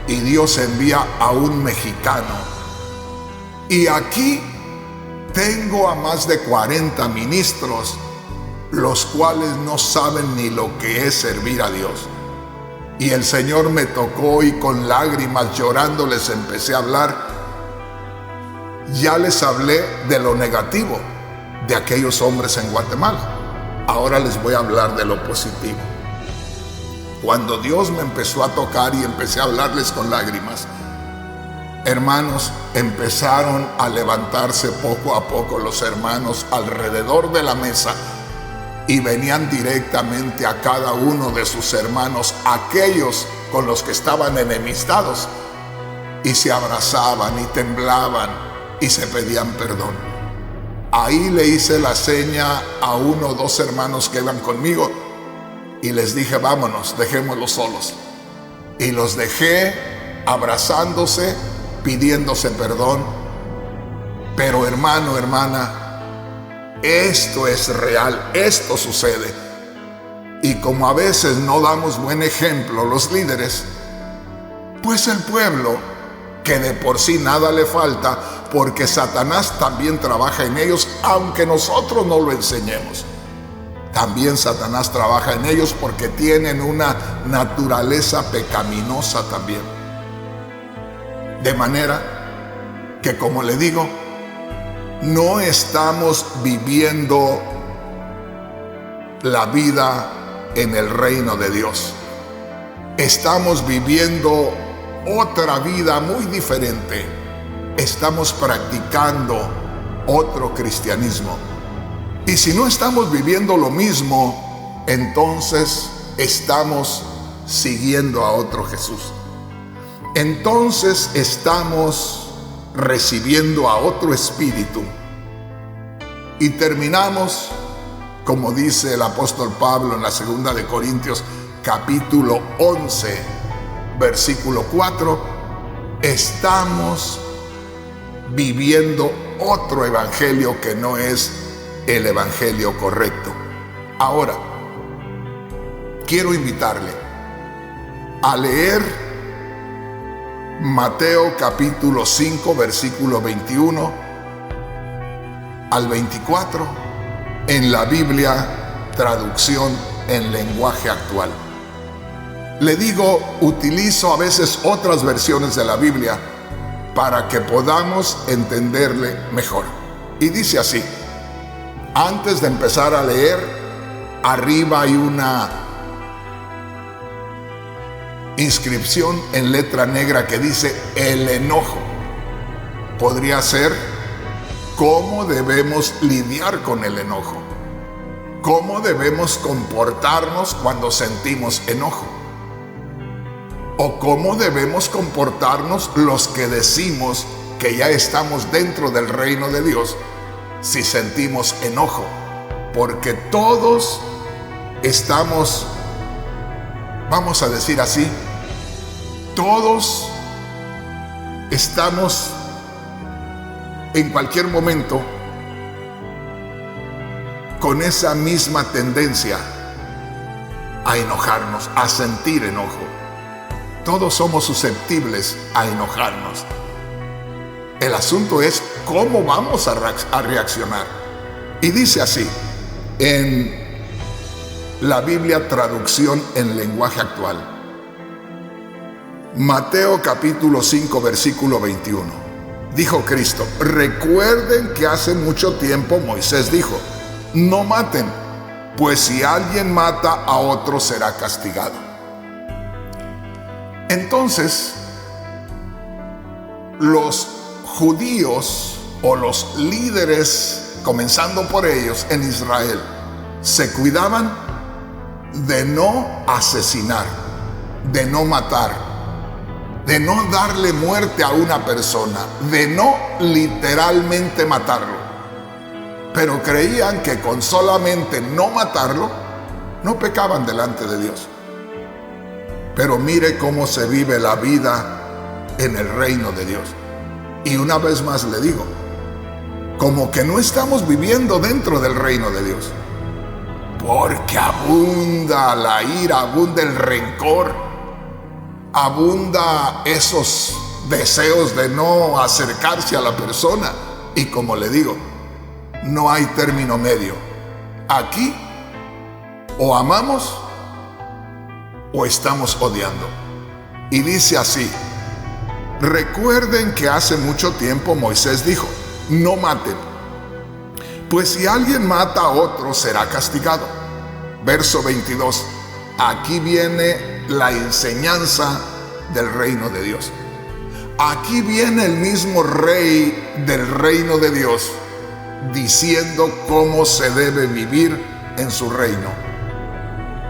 y Dios envía a un mexicano. Y aquí tengo a más de 40 ministros, los cuales no saben ni lo que es servir a Dios. Y el Señor me tocó, y con lágrimas, llorando, les empecé a hablar. Ya les hablé de lo negativo de aquellos hombres en Guatemala. Ahora les voy a hablar de lo positivo. Cuando Dios me empezó a tocar y empecé a hablarles con lágrimas, hermanos, empezaron a levantarse poco a poco los hermanos alrededor de la mesa, y venían directamente a cada uno de sus hermanos, aquellos con los que estaban enemistados, y se abrazaban y temblaban y se pedían perdón. Ahí le hice la seña a 1 o 2 hermanos que iban conmigo y les dije: vámonos, dejémoslos solos. Y los dejé abrazándose, pidiéndose perdón. Pero hermano, hermana, esto es real, esto sucede. Y como a veces no damos buen ejemplo los líderes, pues el pueblo, que de por sí nada le falta, porque Satanás también trabaja en ellos, aunque nosotros no lo enseñemos. También Satanás trabaja en ellos porque tienen una naturaleza pecaminosa también. De manera que, como le digo, no estamos viviendo la vida en el reino de Dios. Estamos viviendo otra vida muy diferente. Estamos practicando otro cristianismo. Y si no estamos viviendo lo mismo, entonces estamos siguiendo a otro Jesús. Entonces estamos recibiendo a otro espíritu. Y terminamos, como dice el apóstol Pablo en la 2 de Corintios, capítulo 11, versículo 4, estamos viviendo otro evangelio que no es el evangelio correcto. Ahora, quiero invitarle a leer Mateo capítulo 5, versículo 21 al 24 en la Biblia traducción en lenguaje actual. Le digo, utilizo a veces otras versiones de la Biblia para que podamos entenderle mejor. Y dice así: antes de empezar a leer, arriba hay una inscripción en letra negra que dice el enojo. Podría ser cómo debemos lidiar con el enojo, cómo debemos comportarnos cuando sentimos enojo, o cómo debemos comportarnos los que decimos que ya estamos dentro del reino de Dios si sentimos enojo, porque todos estamos, vamos a decir así, todos estamos en cualquier momento con esa misma tendencia a enojarnos, a sentir enojo. Todos somos susceptibles a enojarnos. El asunto es cómo vamos a reaccionar. Y dice así, en la Biblia traducción en lenguaje actual. Mateo capítulo 5 versículo 21. Dijo Cristo, recuerden que hace mucho tiempo Moisés dijo, no maten, pues si alguien mata a otro será castigado. Entonces, los judíos o los líderes, comenzando por ellos en Israel, se cuidaban de no asesinar, de no matar, de no darle muerte a una persona, de no literalmente matarlo. Pero creían que con solamente no matarlo, no pecaban delante de Dios. Pero mire cómo se vive la vida en el reino de Dios. Y una vez más le digo, como que no estamos viviendo dentro del reino de Dios. Porque abunda la ira, abunda el rencor, abunda esos deseos de no acercarse a la persona. Y como le digo, no hay término medio. Aquí o amamos o estamos odiando. Y dice así, recuerden que hace mucho tiempo Moisés dijo, no maten, pues si alguien mata a otro será castigado. Verso 22, aquí viene la enseñanza del reino de Dios. Aquí viene el mismo rey del reino de Dios diciendo cómo se debe vivir en su reino.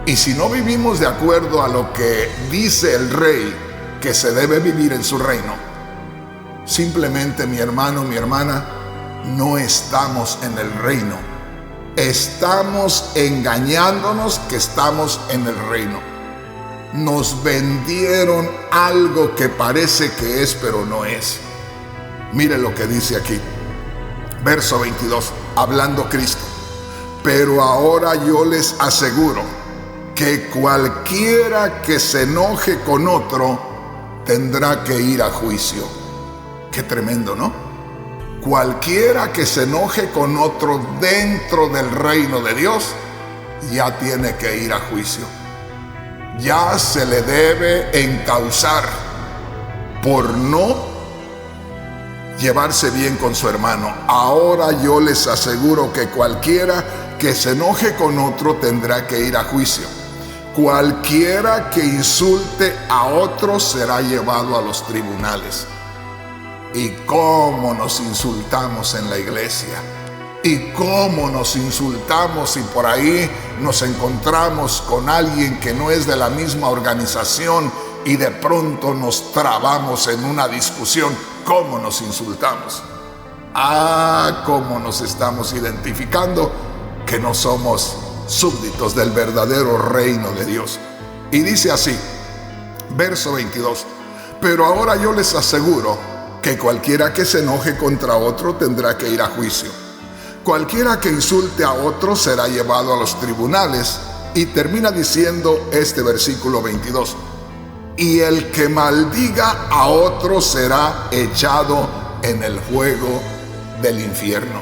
Y si no vivimos de acuerdo a lo que dice el rey que se debe vivir en su reino, simplemente, mi hermano, mi hermana, no estamos en el reino. Estamos engañándonos que estamos en el reino. Nos vendieron algo que parece que es, pero no es. Mire lo que dice aquí. Verso 22, hablando Cristo. Pero ahora yo les aseguro que cualquiera que se enoje con otro tendrá que ir a juicio. Qué tremendo, ¿no? Cualquiera que se enoje con otro dentro del reino de Dios ya tiene que ir a juicio. Ya se le debe encausar por no llevarse bien con su hermano. Ahora yo les aseguro que cualquiera que se enoje con otro tendrá que ir a juicio. Cualquiera que insulte a otro será llevado a los tribunales. Y cómo nos insultamos en la iglesia. Y cómo nos insultamos si por ahí nos encontramos con alguien que no es de la misma organización y de pronto nos trabamos en una discusión. Cómo nos insultamos. Ah, cómo nos estamos identificando que no somos súbditos del verdadero reino de Dios. Y dice así, verso 22, pero ahora yo les aseguro que cualquiera que se enoje contra otro tendrá que ir a juicio. Cualquiera que insulte a otro será llevado a los tribunales. Y termina diciendo este versículo 22, y el que maldiga a otro será echado en el fuego del infierno.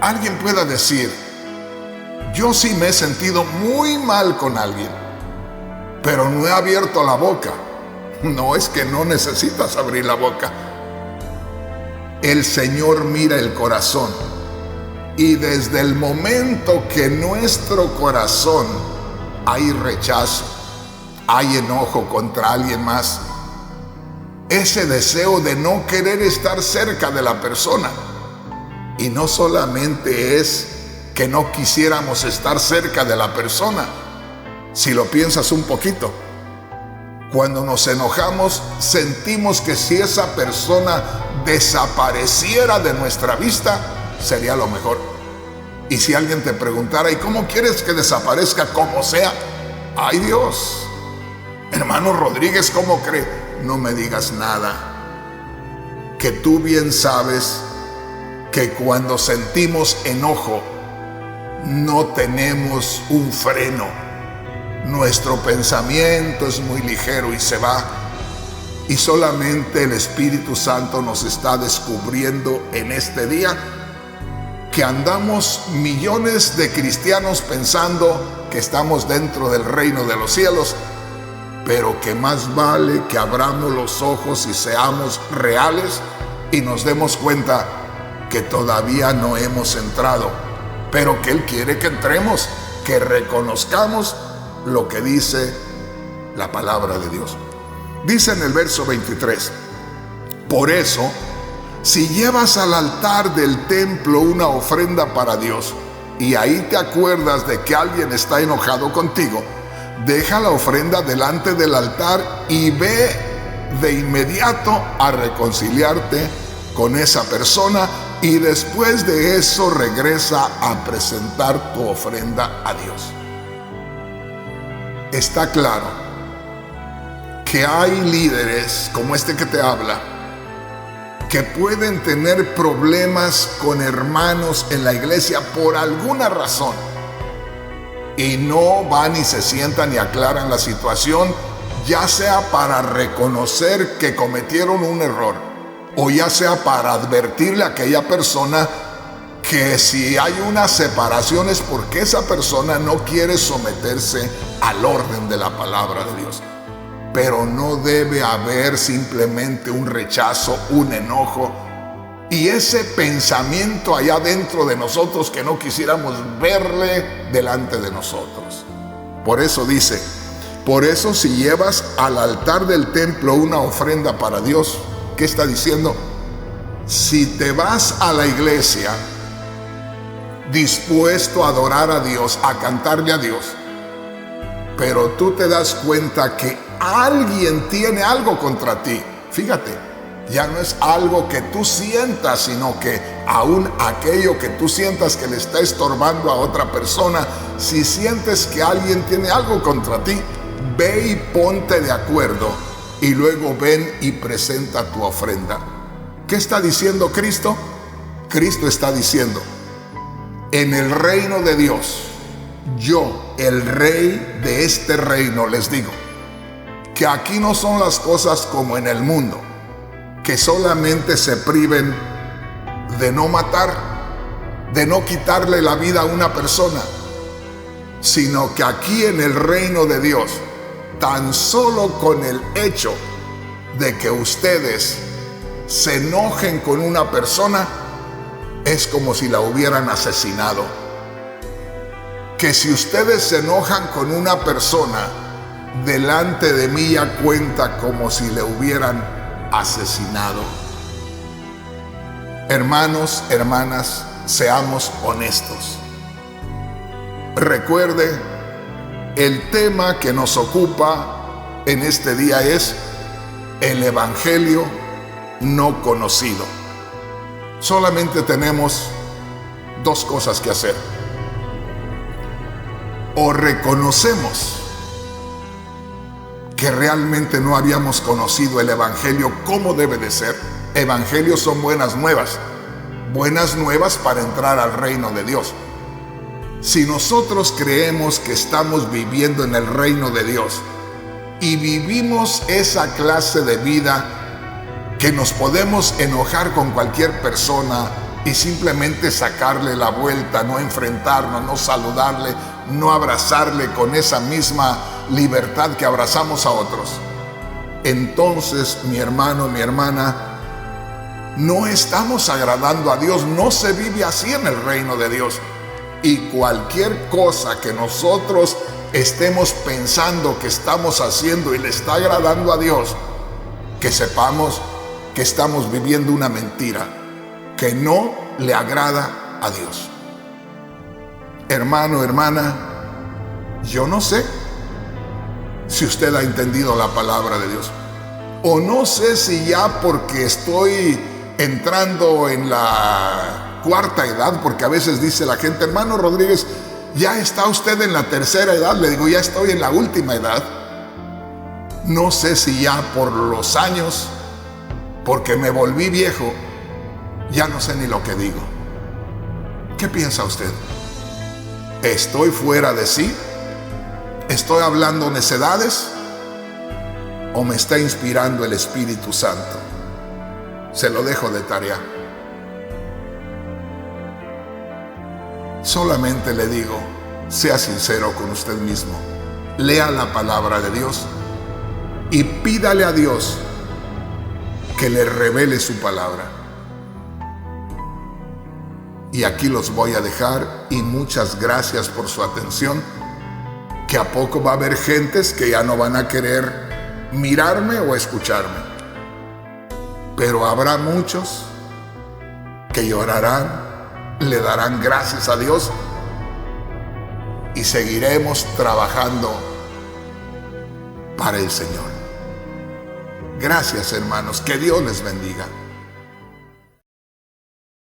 Alguien pueda decir, yo sí me he sentido muy mal con alguien, pero no he abierto la boca. No, es que no necesitas abrir la boca. El Señor mira el corazón. Y desde el momento que en nuestro corazón hay rechazo, hay enojo contra alguien más, ese deseo de no querer estar cerca de la persona, y no solamente es que no quisiéramos estar cerca de la persona, si lo piensas un poquito, cuando nos enojamos sentimos que si esa persona desapareciera de nuestra vista, sería lo mejor. Y si alguien te preguntara, ¿y cómo quieres que desaparezca? Como sea. ¡Ay, Dios! Hermano Rodríguez, ¿cómo cree? No me digas nada. Que tú bien sabes que cuando sentimos enojo, no tenemos un freno. nuestro pensamiento es muy ligero y se va. Y solamente el Espíritu Santo nos está descubriendo en este día que andamos millones de cristianos pensando que estamos dentro del reino de los cielos, pero que más vale que abramos los ojos y seamos reales y nos demos cuenta que todavía no hemos entrado, pero que Él quiere que entremos, que reconozcamos lo que dice la palabra de Dios. Dice en el verso 23, por eso, si llevas al altar del templo una ofrenda para Dios y ahí te acuerdas de que alguien está enojado contigo, deja la ofrenda delante del altar y ve de inmediato a reconciliarte con esa persona y después de eso regresa a presentar tu ofrenda a Dios. Está claro que hay líderes como este que te habla que pueden tener problemas con hermanos en la iglesia por alguna razón y no van y se sientan y aclaran la situación, ya sea para reconocer que cometieron un error o ya sea para advertirle a aquella persona que si hay una separación es porque esa persona no quiere someterse al orden de la palabra de Dios. Pero no debe haber simplemente un rechazo, un enojo y ese pensamiento allá dentro de nosotros que no quisiéramos verle delante de nosotros. Por eso dice, por eso si llevas al altar del templo una ofrenda para Dios, ¿qué está diciendo? Si te vas a la iglesia dispuesto a adorar a Dios, a cantarle a Dios, pero tú te das cuenta que alguien tiene algo contra ti. Fíjate, ya no es algo que tú sientas, sino que aún aquello que tú sientas que le está estorbando a otra persona, si sientes que alguien tiene algo contra ti, ve y ponte de acuerdo y luego ven y presenta tu ofrenda. ¿Qué está diciendo Cristo? Cristo está diciendo, en el reino de Dios, yo, el rey de este reino, les digo que aquí no son las cosas como en el mundo, que solamente se priven de no matar, de no quitarle la vida a una persona, sino que aquí en el reino de Dios, tan solo con el hecho de que ustedes se enojen con una persona, es como si la hubieran asesinado. Que si ustedes se enojan con una persona, delante de mí ya cuenta como si le hubieran asesinado. Hermanos, hermanas, seamos honestos. Recuerde, el tema que nos ocupa en este día es el evangelio no conocido. Solamente tenemos dos cosas que hacer. O reconocemos que realmente no habíamos conocido el evangelio como debe de ser. Evangelios son buenas nuevas para entrar al reino de Dios. Si nosotros creemos que estamos viviendo en el reino de Dios y vivimos esa clase de vida que nos podemos enojar con cualquier persona y simplemente sacarle la vuelta, no enfrentarnos, no saludarle, no abrazarle con esa misma libertad que abrazamos a otros, entonces, mi hermano, mi hermana, no estamos agradando a Dios. No se vive así en el reino de Dios. Y cualquier cosa que nosotros estemos pensando que estamos haciendo y le está agradando a Dios, que sepamos que estamos viviendo una mentira que no le agrada a Dios. Hermano, hermana, yo no sé si usted ha entendido la palabra de Dios, o no sé si ya porque estoy entrando en la cuarta edad, porque a veces dice la gente, hermano Rodríguez, ya está usted en la tercera edad. Le digo, ya estoy en la última edad. No sé si ya por los años, porque me volví viejo, ya no sé ni lo que digo. ¿Qué piensa usted? ¿Estoy fuera de sí? ¿Estoy hablando necedades o me está inspirando el Espíritu Santo? Se lo dejo de tarea. Solamente le digo, sea sincero con usted mismo. Lea la palabra de Dios y pídale a Dios que le revele su palabra. Y aquí los voy a dejar y muchas gracias por su atención. Que a poco va a haber gentes que ya no van a querer mirarme o escucharme. Pero habrá muchos que llorarán, le darán gracias a Dios y seguiremos trabajando para el Señor. Gracias, hermanos, que Dios les bendiga.